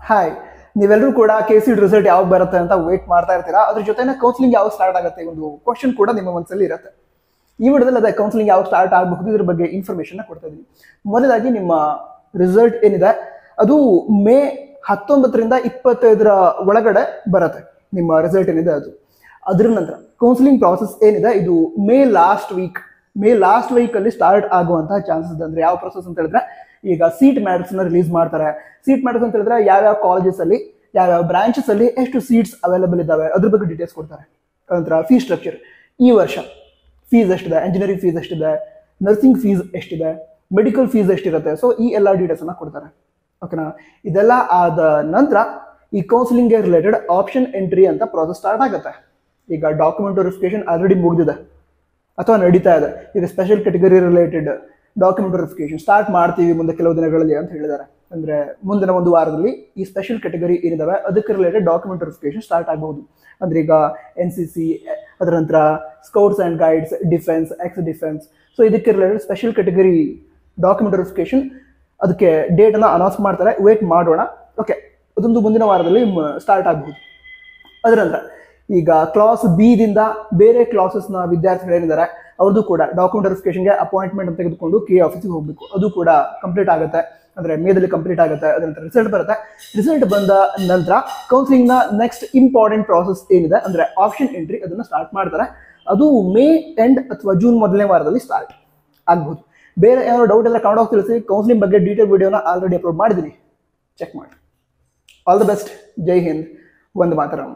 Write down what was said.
Hi, ನೀವೆಲ್ಲರೂ ಕೂಡ KCET result ಯಾವಾಗ ಬರುತ್ತೆ ಅಂತ ವೇಟ್ ಮಾಡ್ತಾ ಇರ್ತೀರಾ. ಅದ್ರ ಜೊತೆನೇ ಕೌನ್ಸಿಲಿಂಗ್ ಯಾವಾಗ ಸ್ಟಾರ್ಟ್ ಆಗುತ್ತೆ ಒಂದು ಕ್ವಶನ್ ಕೂಡ ನಿಮ್ಮ ಮನಸ್ಸಲ್ಲಿ ಇರುತ್ತೆ. ಈ ವಿಡಿಯೋದಲ್ಲಿ ಅದೇ ಕೌನ್ಸಿಲಿಂಗ್ ಯಾವಾಗ ಸ್ಟಾರ್ಟ್ ಆಗಬಹುದು ಇದ್ರ ಬಗ್ಗೆ ಇನ್ಫಾರ್ಮೇಶನ್ ಕೊಡ್ತಾ ಇದ್ದೀನಿ. ಮೊದಲಾಗಿ ನಿಮ್ಮ ರಿಸಲ್ಟ್ ಏನಿದೆ ಅದು ಮೇ 19ರಿಂದ 25ರ ಒಳಗಡೆ ಬರುತ್ತೆ. ನಿಮ್ಮ ರಿಸಲ್ಟ್ ಏನಿದೆ ಅದು. ಅದ್ರ ನಂತರ ಕೌನ್ಸಿಲಿಂಗ್ ಪ್ರಾಸೆಸ್ ಏನಿದೆ ಇದು ಮೇ ಲಾಸ್ಟ್ ವೀಕ್ ಅಲ್ಲಿ ಸ್ಟಾರ್ಟ್ ಆಗುವಂತಹ ಚಾನ್ಸಸ್ ಇದೆ. ಅಂದ್ರೆ ಯಾವ ಪ್ರೊಸೆಸ್ ಅಂತ ಹೇಳಿದ್ರೆ, ಈಗ ಸೀಟ್ ಮ್ಯಾಟ್ರಿಕ್ಸ್ ನ ರಿಲೀಸ್ ಮಾಡ್ತಾರೆ. ಸೀಟ್ ಮ್ಯಾಟ್ರಿಕ್ಸ್ ಅಂತ ಹೇಳಿದ್ರೆ ಯಾವ್ಯಾವ ಕಾಲೇಜಸ್ ಅಲ್ಲಿ ಯಾವ್ಯಾವ ಬ್ರಾಂಚಸ್ ಅಲ್ಲಿ ಎಷ್ಟು ಸೀಟ್ಸ್ ಅವೈಲೇಬಲ್ ಇದಾವೆ ಅದ್ರ ಬಗ್ಗೆ ಡೀಟೇಲ್ಸ್ ಕೊಡ್ತಾರೆ. ನಂತರ ಫೀಸ್ ಸ್ಟ್ರಕ್ಚರ್, ಈ ವರ್ಷ ಫೀಸ್ ಎಷ್ಟಿದೆ, ಇಂಜಿನಿಯರಿಂಗ್ ಫೀಸ್ ಎಷ್ಟಿದೆ, ನರ್ಸಿಂಗ್ ಫೀಸ್ ಎಷ್ಟಿದೆ, ಮೆಡಿಕಲ್ ಫೀಸ್ ಎಷ್ಟಿರುತ್ತೆ, ಸೊ ಈ ಎಲ್ಲ ಡೀಟೇಲ್ಸ್ ಅನ್ನ ಕೊಡ್ತಾರೆ. ಓಕೆನಾ. ಇದೆಲ್ಲ ಆದ ನಂತರ ಈ ಕೌನ್ಸಿಲಿಂಗ್ಗೆ ರಿಲೇಟೆಡ್ ಆಪ್ಷನ್ ಎಂಟ್ರಿ ಅಂತ ಪ್ರಾಸೆಸ್ ಸ್ಟಾರ್ಟ್ ಆಗುತ್ತೆ. ಈಗ ಡಾಕ್ಯುಮೆಂಟ್ ವೆರಿಫಿಕೇಶನ್ ಆಲ್ರೆಡಿ ಮುಗಿದಿದೆ ಅಥವಾ ನಡೀತಾ ಇದೆ. ಈಗ special category related document verification start ಮಾಡ್ತೀವಿ ಮುಂದೆ ಕೆಲವು ದಿನಗಳಲ್ಲಿ ಅಂತ ಹೇಳಿದ್ದಾರೆ. ಅಂದ್ರೆ ಮುಂದಿನ ಒಂದು ವಾರದಲ್ಲಿ ಈ ಸ್ಪೆಷಲ್ ಕೆಟಗರಿ ಏನಿದಾವೆ ಅದಕ್ಕೆ ರಿಲೇಟೆಡ್ ಡಾಕ್ಯುಮೆಂಟ್ ವೆರಿಫಿಕೇಶನ್ ಸ್ಟಾರ್ಟ್ ಆಗಬಹುದು. ಅಂದ್ರೆ ಈಗ NCC, ಅದರ ನಂತರ scouts and guides, defence, ex defence, so ಇದಕ್ಕೆ related special category document verification ಅದಕ್ಕೆ ಡೇಟ್ ಅನ್ನ ಅನೌನ್ಸ್ ಮಾಡ್ತಾರೆ. ವೇಟ್ ಮಾಡೋಣ. ಓಕೆ, ಅದೊಂದು ಮುಂದಿನ ವಾರದಲ್ಲಿ ಸ್ಟಾರ್ಟ್ ಆಗಬಹುದು. ಅದರ ನಂತರ ಈಗ ಕ್ಲಾಸ್ ಬಿ ದಿಂದ ಬೇರೆ ಕ್ಲಾಸಸ್ ನ ವಿದ್ಯಾರ್ಥಿಗಳು ಏನಿದ್ದಾರೆ ಅವ್ರದ್ದು ಕೂಡ ಡಾಕ್ಯುಮೆಂಟ್ ವೆರಿಫಿಕೇಶನ್ಗೆ ಅಪಾಯಿಂಟ್ಮೆಂಟ್ ಅಂತ ತೆಗೆದುಕೊಂಡು KA ಆಫೀಸಿಗೆ ಹೋಗ್ಬೇಕು. ಅದು ಕೂಡ ಕಂಪ್ಲೀಟ್ ಆಗುತ್ತೆ. ಅಂದ್ರೆ ಮೇದಲ್ಲಿ ಕಂಪ್ಲೀಟ್ ಆಗುತ್ತೆ. ಅದರ ನಂತರ ರಿಸಲ್ಟ್ ಬರುತ್ತೆ. ರಿಸಲ್ಟ್ ಬಂದ ನಂತರ ಕೌನ್ಸಿಲಿಂಗ್ ನ ನೆಕ್ಸ್ಟ್ ಇಂಪಾರ್ಟೆಂಟ್ ಪ್ರಾಸೆಸ್ ಏನಿದೆ ಅಂದ್ರೆ ಆಪ್ಷನ್ ಎಂಟ್ರಿ, ಅದನ್ನ ಸ್ಟಾರ್ಟ್ ಮಾಡ್ತಾರೆ. ಅದು ಮೇ ಎಂಡ್ ಅಥವಾ ಜೂನ್ ಮೊದಲನೇ ವಾರದಲ್ಲಿ ಸ್ಟಾರ್ಟ್ ಆಗಬಹುದು. ಬೇರೆ ಏನಾದ್ರು ಡೌಟ್ ಎಲ್ಲ ಕನ್ನಡ ತಿಳಿಸಿ. ಕೌನ್ಸಿಲಿಂಗ್ ಬಗ್ಗೆ ಡೀಟೇಲ್ ವಿಡಿಯೋನ ಆಲ್ರೆಡಿ ಅಪ್ಲೋಡ್ ಮಾಡಿದ್ದೀನಿ, ಚೆಕ್ ಮಾಡಿ. All the best. Jai Hind. Vande Mataram.